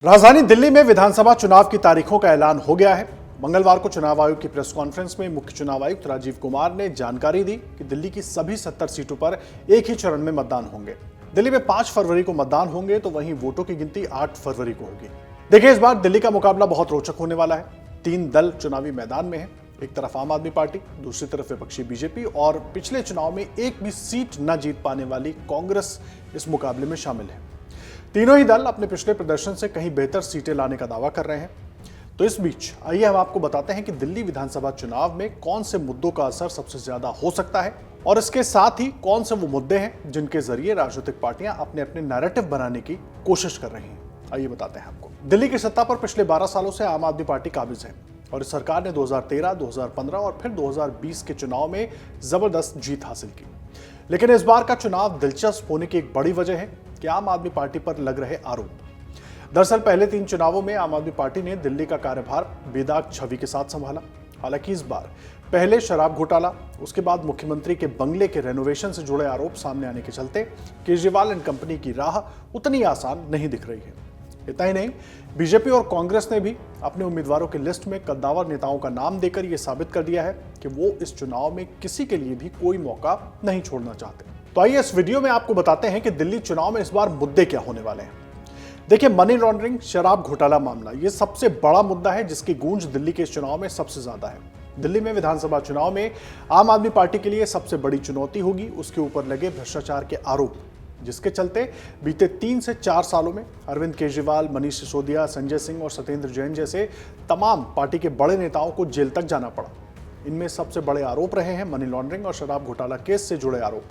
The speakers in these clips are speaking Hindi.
राजधानी दिल्ली में विधानसभा चुनाव की तारीखों का ऐलान हो गया है। मंगलवार को चुनाव आयोग की प्रेस कॉन्फ्रेंस में मुख्य चुनाव आयुक्त राजीव कुमार ने जानकारी दी कि दिल्ली की सभी 70 सीटों पर एक ही चरण में मतदान होंगे। दिल्ली में 5 फरवरी को मतदान होंगे तो वहीं वोटों की गिनती 8 फरवरी को होगी। देखिए, इस बार दिल्ली का मुकाबला बहुत रोचक होने वाला है। 3 दल चुनावी मैदान में है। एक तरफ आम आदमी पार्टी, दूसरी तरफ विपक्षी बीजेपी और पिछले चुनाव में एक भी सीट न जीत पाने वाली कांग्रेस इस मुकाबले में शामिल है। तीनों ही दल अपने पिछले प्रदर्शन से कहीं बेहतर सीटें लाने का दावा कर रहे हैं। तो इस बीच आइए हम आपको बताते हैं कि दिल्ली विधानसभा चुनाव में कौन से मुद्दों का असर सबसे ज्यादा हो सकता है और इसके साथ ही कौन से वो मुद्दे हैं जिनके जरिए राजनीतिक पार्टियां अपने अपने नैरेटिव बनाने की कोशिश कर रही हैं। आइए बताते हैं आपको। दिल्ली की सत्ता पर पिछले 12 सालों से आम आदमी पार्टी काबिज है और इस सरकार ने 2013, 2015 और फिर 2020 के चुनाव में जबरदस्त जीत हासिल की। लेकिन इस बार का चुनाव दिलचस्प होने की एक बड़ी वजह है कि आम आदमी पार्टी पर लग रहे आरोप। दरअसल पहले 3 चुनावों में आम आदमी पार्टी ने दिल्ली का कार्यभार बेदाग छवि के साथ संभाला। हालांकि इस बार पहले शराब घोटाला, उसके बाद मुख्यमंत्री के बंगले के रेनोवेशन से जुड़े आरोप सामने आने के चलते केजरीवाल एंड कंपनी की राह उतनी आसान नहीं दिख रही है। इतना ही नहीं, बीजेपी और कांग्रेस ने भी अपने उम्मीदवारों की लिस्ट में कद्दावर नेताओं का नाम देकर यह साबित कर दिया है कि वो इस चुनाव में किसी के लिए भी कोई मौका नहीं छोड़ना चाहते। तो आइए इस वीडियो में आपको बताते हैं कि दिल्ली चुनाव में इस बार मुद्दे क्या होने वाले हैं। देखिए, मनी लॉन्ड्रिंग, शराब घोटाला मामला, ये सबसे बड़ा मुद्दा है जिसकी गूंज दिल्ली के इस चुनाव में सबसे ज्यादा है। दिल्ली में विधानसभा चुनाव में आम आदमी पार्टी के लिए सबसे बड़ी चुनौती होगी उसके ऊपर लगे भ्रष्टाचार के आरोप, जिसके चलते बीते 3 से 4 सालों में अरविंद केजरीवाल, मनीष सिसोदिया, संजय सिंह और सत्येंद्र जैन जैसे तमाम पार्टी के बड़े नेताओं को जेल तक जाना पड़ा। इनमें सबसे बड़े आरोप रहे हैं मनी लॉन्ड्रिंग और शराब घोटाला केस से जुड़े आरोप,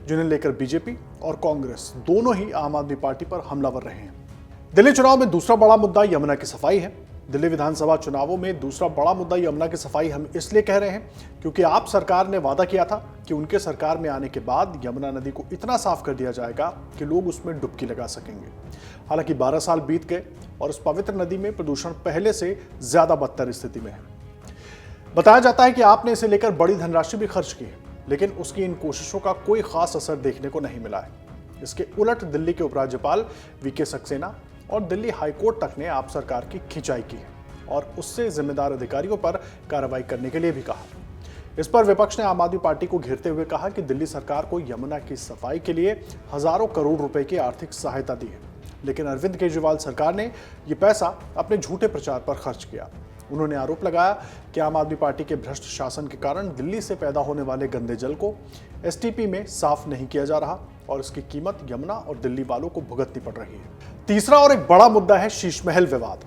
जिन्हें लेकर बीजेपी और कांग्रेस दोनों ही आम आदमी पार्टी पर हमलावर रहे हैं। दिल्ली चुनाव में दूसरा बड़ा मुद्दा यमुना की सफाई है। दिल्ली विधानसभा चुनावों में दूसरा बड़ा मुद्दा यमुना की सफाई हम इसलिए कह रहे हैं क्योंकि आप सरकार ने वादा किया था कि उनके सरकार में आने के बाद यमुना नदी को इतना साफ कर दिया जाएगा कि लोग उसमें डुबकी लगा सकेंगे। हालांकि 12 साल बीत गए और उस पवित्र नदी में प्रदूषण पहले से ज्यादा बदतर स्थिति में है। बताया जाता है कि आपने इसे लेकर बड़ी धनराशि भी खर्च की है, लेकिन उसकी इन कोशिशों का कोई खास असर देखने को नहीं मिला है। इसके उलट दिल्ली के उपराज्यपाल वीके सक्सेना और दिल्ली हाईकोर्ट तक ने आप सरकार की खिंचाई की है और उससे जिम्मेदार अधिकारियों पर कार्रवाई करने के लिए भी कहा। इस पर विपक्ष ने आम आदमी पार्टी को घेरते हुए कहा कि दिल्ली सरकार को यमुना की सफाई के लिए हजारों करोड़ रुपए की आर्थिक सहायता दी है, लेकिन अरविंद केजरीवाल सरकार ने यह पैसा अपने झूठे प्रचार पर खर्च किया। उन्होंने आरोप लगाया कि आम आदमी पार्टी के भ्रष्ट शासन के कारण दिल्ली से पैदा होने वाले गंदे जल को एसटीपी में साफ नहीं किया जा रहा और इसकी कीमत यमुना और दिल्ली वालों को भुगतनी पड़ रही है। तीसरा और एक बड़ा मुद्दा है शीश महल विवाद।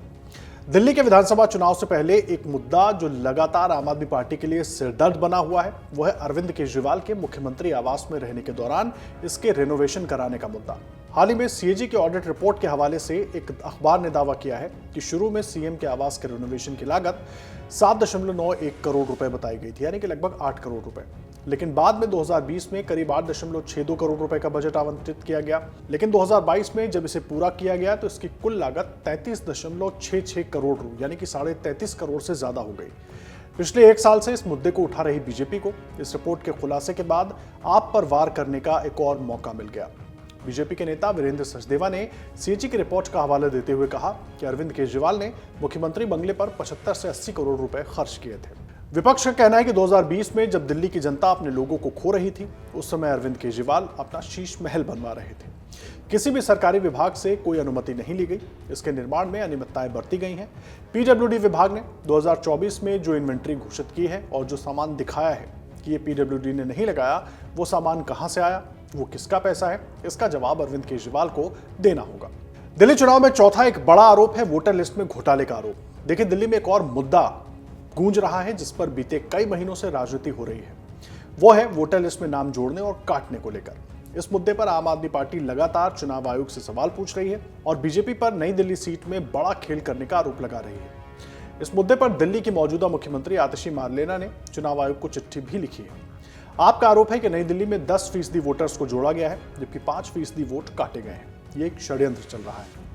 दिल्ली के विधानसभा चुनाव से पहले एक मुद्दा जो लगातार आम आदमी पार्टी के लिए सिरदर्द बना हुआ है वो है अरविंद केजरीवाल के मुख्यमंत्री आवास में रहने के दौरान इसके रेनोवेशन कराने का मुद्दा। हाल ही में सीएजी के ऑडिट रिपोर्ट के हवाले से एक अखबार ने दावा किया है कि शुरू में सीएम के आवास के रेनोवेशन की लागत 7.91 करोड़ रुपए बताई गई थी, यानी कि लगभग 8 करोड़ रुपए। लेकिन बाद में 2020 में करीब 8.62 करोड़ रुपए का बजट आवंटित किया गया। लेकिन 2022 में जब इसे पूरा किया गया तो इसकी कुल लागत 33.66 करोड़ यानी कि 33.5 करोड़ से ज्यादा हो गई। पिछले 1 साल से इस मुद्दे को उठा रही बीजेपी को इस रिपोर्ट के खुलासे के बाद आप पर वार करने का एक और मौका मिल गया। बीजेपी के नेता वीरेंद्र सचदेवा ने सीएजी की रिपोर्ट का हवाला देते हुए कहा कि अरविंद केजरीवाल ने मुख्यमंत्री बंगले पर 75 से 80 करोड़ रुपए खर्च किए थे। विपक्ष का कहना है कि 2020 में जब दिल्ली की जनता अपने लोगों को खो रही थी उस समय अरविंद केजरीवाल अपना शीश महल बनवा रहे थे। किसी भी सरकारी विभाग से कोई अनुमति नहीं ली गई। इसके निर्माण में अनियमितताएं बरती गई हैं। पीडब्ल्यूडी विभाग ने 2024 में जो इन्वेंट्री घोषित की है और जो सामान दिखाया है कि ये पीडब्ल्यूडी ने नहीं लगाया, वो सामान कहां से आया, वो किसका पैसा है, इसका जवाब अरविंद केजरीवाल को देना होगा। दिल्ली चुनाव में चौथा एक बड़ा आरोप है वोटर लिस्ट में घोटाले का आरोप। देखिए, दिल्ली में एक और मुद्दा गूंज रहा है जिस पर बीते कई महीनों से राजनीति हो रही है, वो है वोटर लिस्ट में नाम जोड़ने और काटने को लेकर। इस मुद्दे पर आम आदमी पार्टी लगातार चुनाव आयोग से सवाल पूछ रही है और बीजेपी पर नई दिल्ली सीट में बड़ा खेल करने का आरोप लगा रही है। इस मुद्दे पर दिल्ली की मौजूदा मुख्यमंत्री आतिशी मारलेना ने चुनाव आयोग को चिट्ठी भी लिखी है। आपका आरोप है कि नई दिल्ली में 10% वोटर्स को जोड़ा गया है जबकि 5% वोट काटे गए हैं। ये एक षड्यंत्र चल रहा है।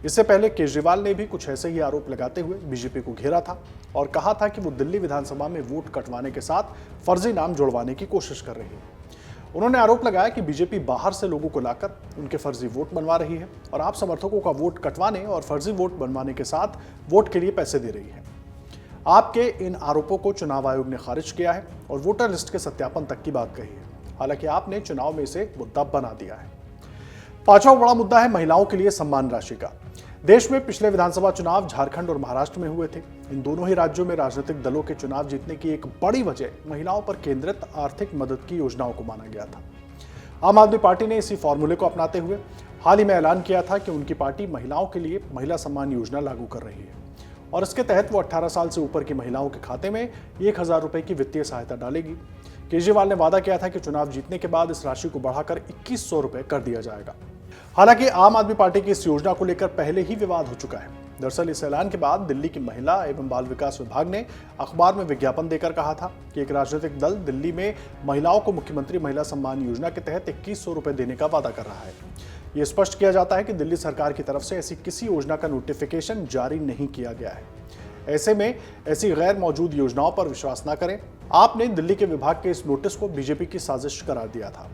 इससे पहले केजरीवाल ने भी कुछ ऐसे ही आरोप लगाते हुए बीजेपी को घेरा था और कहा था कि वो दिल्ली विधानसभा में वोट कटवाने के साथ फर्जी नाम जुड़वाने की कोशिश कर रही है। उन्होंने आरोप लगाया कि बीजेपी बाहर से लोगों को लाकर उनके फर्जी वोट बनवा रही है और आप समर्थकों का वोट कटवाने और फर्जी वोट बनवाने के साथ वोट के लिए पैसे दे रही है। आपके इन आरोपों को चुनाव आयोग ने खारिज किया है और वोटर लिस्ट के सत्यापन तक की बात कही है। हालांकि आपने चुनाव में इसे मुद्दा बना दिया है। पांचवा बड़ा मुद्दा है महिलाओं के लिए सम्मान राशि का। देश में पिछले विधानसभा चुनाव झारखंड और महाराष्ट्र में हुए थे। इन दोनों ही राज्यों में राजनीतिक दलों के चुनाव जीतने की एक बड़ी वजह महिलाओं पर केंद्रित आर्थिक मदद की योजनाओं को माना गया था। आम आदमी पार्टी ने इसी फॉर्मूले को अपनाते हुए हाल ही में ऐलान किया था कि उनकी पार्टी महिलाओं के लिए महिला सम्मान योजना लागू कर रही है और इसके तहत वो 18 साल से ऊपर की महिलाओं के खाते में 1000 रुपए की वित्तीय सहायता डालेगी। केजरीवाल ने वादा किया था कि चुनाव जीतने के बाद इस राशि को बढ़ाकर 2100 रुपए कर दिया जाएगा। हालांकि आम आदमी पार्टी की इस योजना को लेकर पहले ही विवाद हो चुका है। दरअसल इस ऐलान के बाद दिल्ली की महिला एवं बाल विकास विभाग ने अखबार में विज्ञापन देकर कहा था कि एक राजनीतिक दल दिल्ली में महिलाओं को मुख्यमंत्री महिला सम्मान योजना के तहत 2100 रुपए देने का वादा कर रहा है। यह स्पष्ट किया जाता है कि दिल्ली सरकार की तरफ से ऐसी किसी योजना का नोटिफिकेशन जारी नहीं किया गया है। ऐसे में ऐसी गैर मौजूद योजनाओं पर विश्वास न करें। आपने दिल्ली के विभाग के इस नोटिस को बीजेपी की साजिश करार दिया था।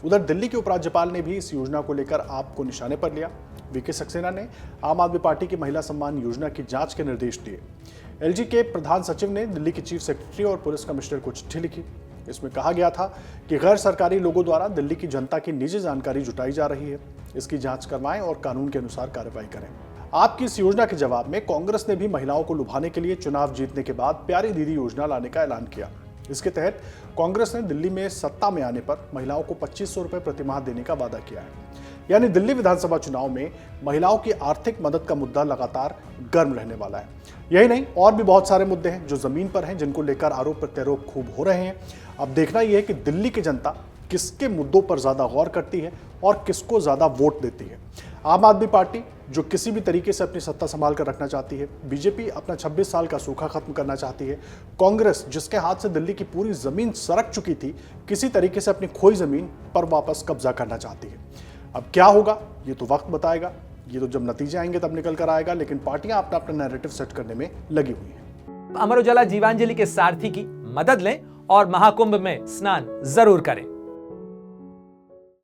उधर दिल्ली के उपराज्यपाल ने भी इस योजना को लेकर आपको निशाने पर लिया। वीके सक्सेना ने आम आदमी पार्टी की महिला सम्मान योजना की जांच के निर्देश दिए। एलजी के प्रधान सचिव ने दिल्ली के चीफ सेक्रेटरी और पुलिस कमिश्नर को चिट्ठी लिखी। इसमें कहा गया था कि गैर सरकारी लोगों द्वारा दिल्ली की जनता की निजी जानकारी जुटाई जा रही है। इसकी जांच करवाएं और कानून के अनुसार कार्रवाई करें। आपकी इस योजना के जवाब में कांग्रेस ने भी महिलाओं को लुभाने के लिए चुनाव जीतने के बाद प्यारी दीदी योजना लाने का ऐलान किया। इसके तहत कांग्रेस ने दिल्ली में सत्ता में आने पर महिलाओं को 2500 रुपए प्रतिमाह देने का वादा किया है। यानी दिल्ली विधानसभा चुनाव में महिलाओं की आर्थिक मदद का मुद्दा लगातार गर्म रहने वाला है। यही नहीं, और भी बहुत सारे मुद्दे हैं जो जमीन पर हैं, जिनको लेकर आरोप प्रत्यारोप खूब हो रहे हैं। अब देखना यह है कि दिल्ली की जनता किसके मुद्दों पर ज्यादा गौर करती है और किसको ज्यादा वोट देती है। आम आदमी पार्टी जो किसी भी तरीके से अपनी सत्ता संभाल कर रखना चाहती है, बीजेपी अपना 26 साल का सूखा खत्म करना चाहती है, कांग्रेस जिसके हाथ से दिल्ली की पूरी जमीन सरक चुकी थी, किसी तरीके से अपनी खोई जमीन पर वापस कब्जा करना चाहती है। अब क्या होगा ये तो वक्त बताएगा। ये तो जब नतीजे आएंगे तब निकल कर आएगा, लेकिन पार्टियां अपना अपना नैरेटिव सेट करने में लगी हुई हैं। अमर उजाला जीवांजलि के सारथी की मदद लें और महाकुंभ में स्नान जरूर करें।